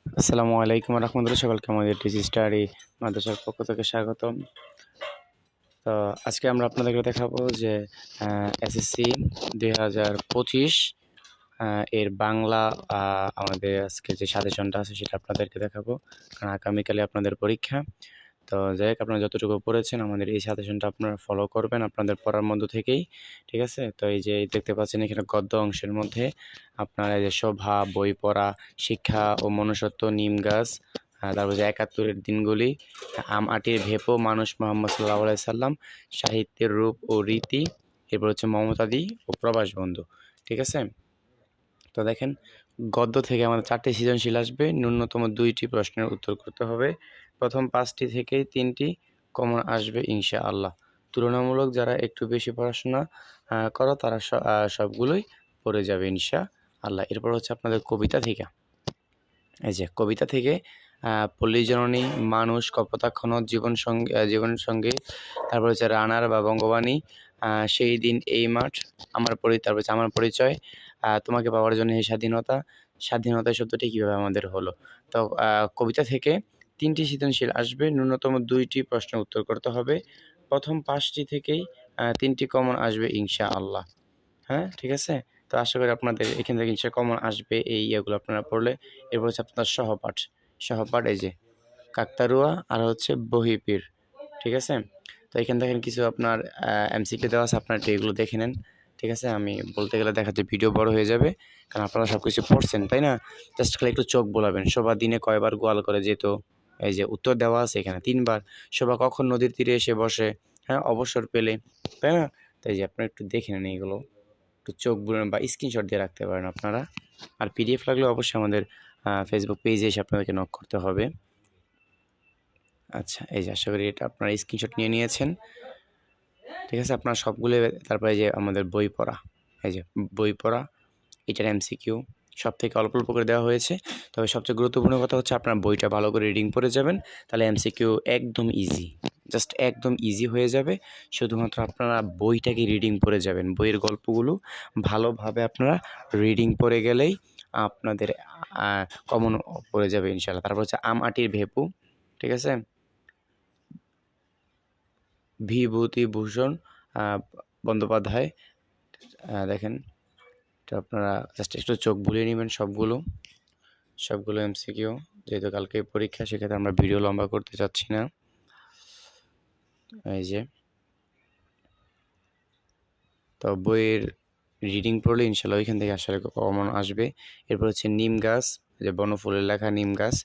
আসসালামু আলাইকুম রহমতুল্লাহ। সকলকে আমাদের টিসি স্টাডি মাদ্রাসার পক্ষ থেকে স্বাগতম। তো আজকে আমরা আপনাদেরকে দেখাবো যে এসএসসি 2025 এর বাংলা আমাদের আজকে যে সাজেশনটা আছে সেটা আপনাদেরকে দেখাবো, কারণ আগামীকালে আপনাদের পরীক্ষা। তো যাই হোক, আপনারা যতটুকু পড়েছেন আমাদের এই সাজেশনটা আপনারা ফলো করবেন আপনাদের পড়ার মধ্য থেকেই, ঠিক আছে? তো এই যে দেখতে পাচ্ছেন এখানে গদ্য অংশের মধ্যে আপনারা এই যে শোভা, বই পড়া, শিক্ষা ও মনুষ্যত্ব, নিম গাছ, তারপর যে 71-এর দিনগুলি, আম আটির ভেপো, মানুষ মোহাম্মদ সাল্লাহ সাল্লাম, সাহিত্যের রূপ ও রীতি, এরপর হচ্ছে মমতাদি ও প্রবাস বন্ধু, ঠিক আছে? তো দেখেন, গদ্য থেকে আমাদের 4টি সৃজনশীল আসবে, ন্যূনতম 2টি প্রশ্নের উত্তর করতে হবে। প্রথম 5টি থেকেই 3টি কমন আসবে ইনশাআল্লাহ। তুলনামূলক যারা একটু বেশি পড়াশোনা করো তারা সবগুলোই পড়ে যাবে ইনশাআল্লাহ। এরপর হচ্ছে আপনাদের কবিতা থেকে, এই যে কবিতা থেকে পল্লীজননী, মানুষ, কপোতাক্ষ নদ, জীবন সঙ্গী, তারপর হচ্ছে রানার বা বঙ্গবাণী, সেই দিন এই মাঠ, তারপর হচ্ছে আমার পরিচয়, তোমাকে পাওয়ার জন্য এই স্বাধীনতা, স্বাধীনতা শব্দটি কীভাবে আমাদের হলো। তো কবিতা থেকে 3টি সৃজনশীল আসবে, ন্যূনতম 2টি প্রশ্নের উত্তর করতে হবে। প্রথম 5টি থেকেই 3টি কমন আসবে ইনশাআল্লাহ। হ্যাঁ, ঠিক আছে? তো আশা করি আপনাদের এখান থেকে ইনশা কমন আসবে এই ইয়েগুলো আপনারা পড়লে। এরপর হচ্ছে আপনার সহপাঠ এই যে কাকতাড়ুয়া আর হচ্ছে বহিঃপীর, ঠিক আছে? তো এখানে দেখেন কিছু আপনার এমসিকিউ দেওয়া আছে, আপনারা একটু এগুলো দেখে নেন, ঠিক আছে? আমি বলতে গেলে দেখা যায় ভিডিও বড় হয়ে যাবে, কারণ আপনারা সব কিছু পড়ছেন, তাই না? জাস্ট খালি একটু চোখ বোলাবেন। শোভা দিনে কয়বার গোয়াল করে যেত? এই যে উত্তর দেওয়া আছে এখানে 3 বার। শোভা কখন নদীর তীরে এসে বসে? হ্যাঁ, অবসর পেলে, তাই না? তাই যে আপনারা একটু দেখে নেন এগুলো, একটু চোখ বুলান বা স্ক্রিনশট দিয়ে রাখতে পারেন আপনারা। আর পিডিএফ লাগলে অবশ্যই আমাদের ফেসবুক পেজে এসে আপনাদেরকে নক করতে হবে। আচ্ছা, এই যে আশা করি এটা আপনারা স্ক্রিনশট নিয়ে নিয়েছেন, ঠিক আছে? আপনারা সবগুলো, তারপরে যে আমাদের বই পড়া, এই যে বই পড়া, এটার এমসিকিউ সব থেকে অল্প অল্প করে দেওয়া হয়েছে। তবে সবচেয়ে গুরুত্বপূর্ণ কথা হচ্ছে আপনারা বইটা ভালো করে রিডিং পড়ে যাবেন, তাহলে এমসিকিউ একদম ইজি, জাস্ট একদম ইজি হয়ে যাবে। শুধুমাত্র আপনারা বইটাকে রিডিং পড়ে যাবেন, বইয়ের গল্পগুলো ভালোভাবে আপনারা রিডিং পড়ে গেলেই আপনাদের কমন পড়ে যাবে ইনশাল্লাহ। তারপর হচ্ছে আম আটির ভেপু, ঠিক আছে? বিভূতিভূষণ বন্দ্যোপাধ্যায়, দেখেন, তো আপনারা জাস্ট একটু চোখ বুলিয়ে নেবেন সবগুলো এমসিকিউ। যেহেতু কালকে পরীক্ষা, সেক্ষেত্রে আমরা ভিডিও লম্বা করতে চাচ্ছি না। এই যে, তো বইয়ের রিডিং পড়লে ইনশাল্লাহ ওইখান থেকে আসলে কমন আসবে। এরপর হচ্ছে নিম গাছ, যে বনফুলের লেখা নিম গাছ,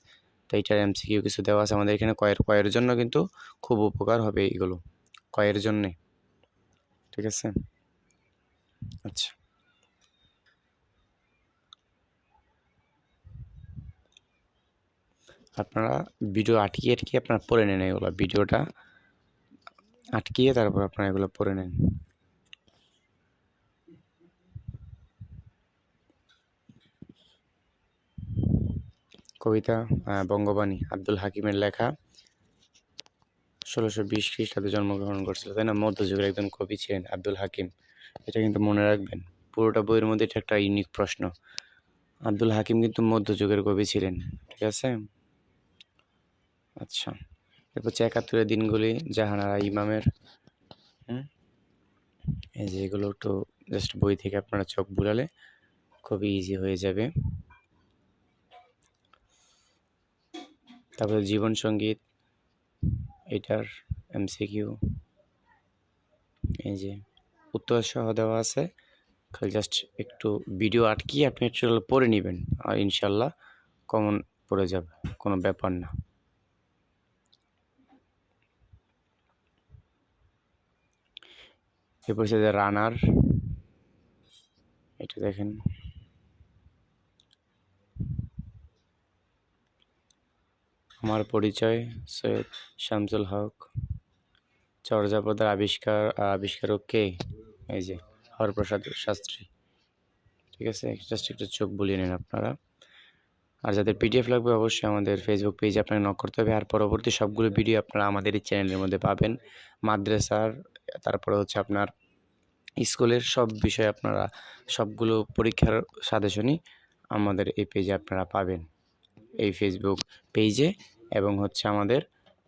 তো এইটার এমসিকিউ কিছু দেওয়া আছে আমাদের এখানে। কয়ের জন্য কিন্তু খুব উপকার হবে এগুলো, কয়ের জন্যে, ঠিক আছে? আচ্ছা, আপনারা ভিডিও আটকিয়ে আপনারা পড়ে নেন, এগুলো ভিডিওটা আটকিয়ে তারপর আপনারা এগুলো পড়ে নেন। কবিতা বঙ্গবাণী, আব্দুল হাকিমের লেখা, 1620 খ্রিস্টাব্দে জন্মগ্রহণ করছিল, তাই না? মধ্যযুগের একজন কবি ছিলেন আব্দুল হাকিম, এটা কিন্তু মনে রাখবেন। পুরোটা বইয়ের মধ্যে এটা একটা ইউনিক প্রশ্ন। আব্দুল হাকিম কিন্তু মধ্যযুগের কবি ছিলেন, ঠিক আছে? আচ্ছা, এরপর হচ্ছে 71-এর দিনগুলি, জাহানারা ইমামের। এই যে এগুলো একটু জাস্ট বই থেকে আপনারা চোখ বুলালে খুবই ইজি হয়ে যাবে। তারপরে জীবন সঙ্গীত, এটার এমসিকিউ, এই যে উত্তর সহ দেওয়া আছে, খালি জাস্ট একটু ভিডিও আটকিয়ে আপনি একটু পড়ে নেবেন, আর ইনশাল্লাহ কমন পড়ে যাবে, কোনো ব্যাপার না। এরপর হচ্ছে যে রানার, এটা দেখেন, আমার পরিচয়, সৈয়দ শামসুল হক, চর্যাপদের আবিষ্কারক কে? এই যে হরপ্রসাদ শাস্ত্রী, ঠিক আছে? জাস্ট একটু চোখ বুলিয়ে নেন আপনারা। আর যাদের পিডিএফ লাগবে অবশ্যই আমাদের ফেসবুক পেজে আপনাকে নক করতে হবে। আর পরবর্তী সবগুলো ভিডিও আপনারা আমাদের এই চ্যানেলের মধ্যে পাবেন। মাদ্রাসার, তারপরে হচ্ছে আপনার স্কুলের সব বিষয়ে আপনারা সবগুলো পরীক্ষার সাজেশনই আমাদের এই পেজে আপনারা পাবেন। এই ফেসবুক পেজে এবং হচ্ছে আমাদের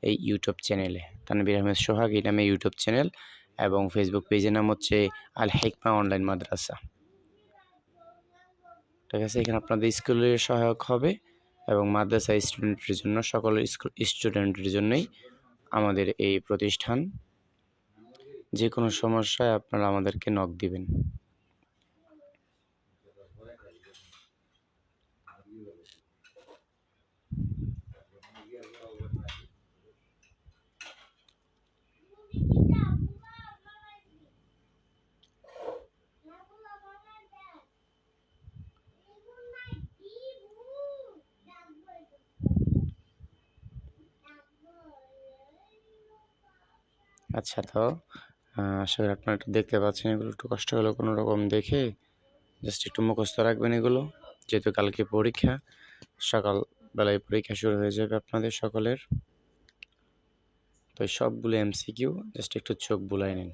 এই ইউটিউব চ্যানেলে। তানভীর আহমেদ সোহাগ এই নামে ইউটিউব চ্যানেল এবং ফেসবুক পেজের নাম হচ্ছে আল হিকমা অনলাইন মাদ্রাসা। ঠিক আছে, এখানে আপনাদের স্কুলের সহায়ক হবে এবং মাদ্রাসা স্টুডেন্টের জন্য, সকল স্টুডেন্টের জন্যই আমাদের এই প্রতিষ্ঠান। যে কোনো সমস্যায় আপনারা আমাদেরকে নক দিবেন। আচ্ছা, তো আশা করি আপনারা একটু দেখতে পাচ্ছেন, এগুলো একটু কষ্ট হলেও কোনো রকম দেখে জাস্ট একটু মুখস্থ রাখবেন এগুলো, যেহেতু কালকে পরীক্ষা, সকালবেলায় পরীক্ষা শুরু হয়ে যাবে আপনাদের সকলের। তো সবগুলো এমসিকিউ জাস্ট একটু চোখ বুলাই নিন।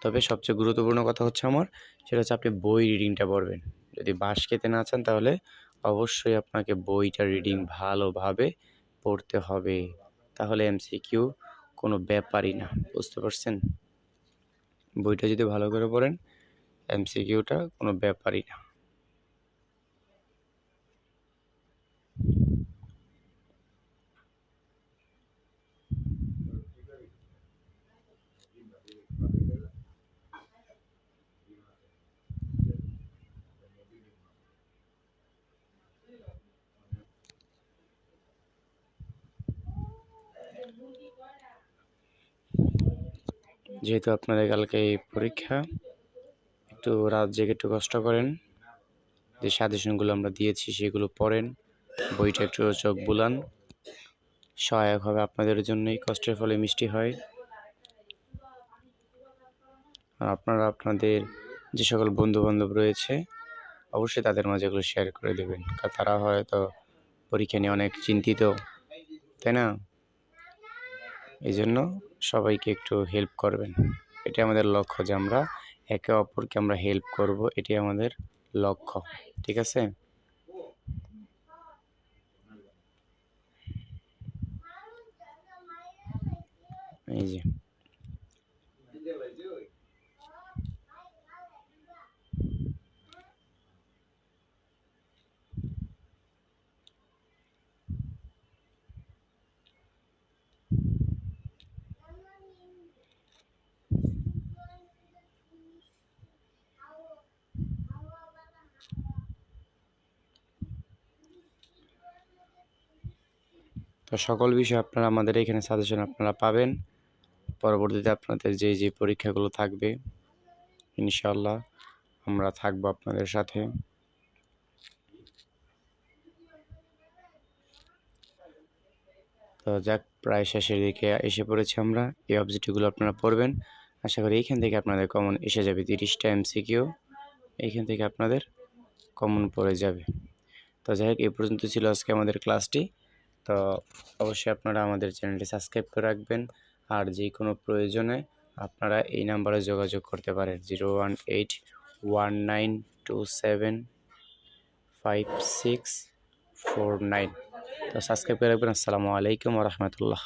তবে সবচেয়ে গুরুত্বপূর্ণ কথা হচ্ছে আমার, সেটা হচ্ছে আপনি বই রিডিংটা পড়বেন। যদি বাঁশ খেতে না চান তাহলে অবশ্যই আপনাকে বইটা রিডিং ভালোভাবে পড়তে হবে, তাহলে এমসিকিউ কোনো ব্যাপারই না, বুঝতে পারছেন? বইটা যদি ভালো করে পড়েন এমসিকিউটা কোনো ব্যাপারই না। যেহেতু আপনাদের কালকে এই পরীক্ষা, একটু রাত জেগে একটু কষ্ট করেন, যে সাজেশনগুলো আমরা দিয়েছি সেগুলো পড়েন, বইটা একটু চোখ বুলান, সহায়ক হবে আপনাদের জন্যই। কষ্টের ফলে মিষ্টি হয়। আর আপনারা আপনাদের যে সকল বন্ধুবান্ধব রয়েছে অবশ্যই তাদের মাঝে এগুলো শেয়ার করে দেবেন, কারণ তারা হয়তো পরীক্ষা নিয়ে অনেক চিন্তিত, তাই না? এই জন্য সবাইকে একটু হেল্প করবেন, এটাই আমাদের লক্ষ্য, যে আমরা একে অপরকে আমরা হেল্প করব, এটাই আমাদের লক্ষ্য। ঠিক আছে? এই যে তো সকল বিষয়ে আপনারা আমাদের এখানে সাজেশন আপনারা পাবেন। পরবর্তীতে আপনাদের যে যে পরীক্ষাগুলো থাকবে ইনশাআল্লাহ আমরা থাকবো আপনাদের সাথে। তো যাক, প্রায় শেষের দিকে এসে পড়েছি আমরা। এই অবজেক্টিভগুলো আপনারা পড়বেন, আশা করি এইখান থেকে আপনাদের কমন এসে যাবে। 30টা এমসিকিউ এইখান থেকে আপনাদের কমন পড়ে যাবে। তো যাই হোক, এই পর্যন্ত ছিল আজকে আমাদের ক্লাসটি। তো অবশ্যই আপনারা আমাদের চ্যানেলটি সাবস্ক্রাইব করে রাখবেন, আর যে কোনো প্রয়োজনে আপনারা এই নাম্বারে যোগাযোগ করতে পারেন, 01819275649। তো সাবস্ক্রাইব করে রাখবেন। আসসালামু আলাইকুম ওয়া রাহমাতুল্লাহ।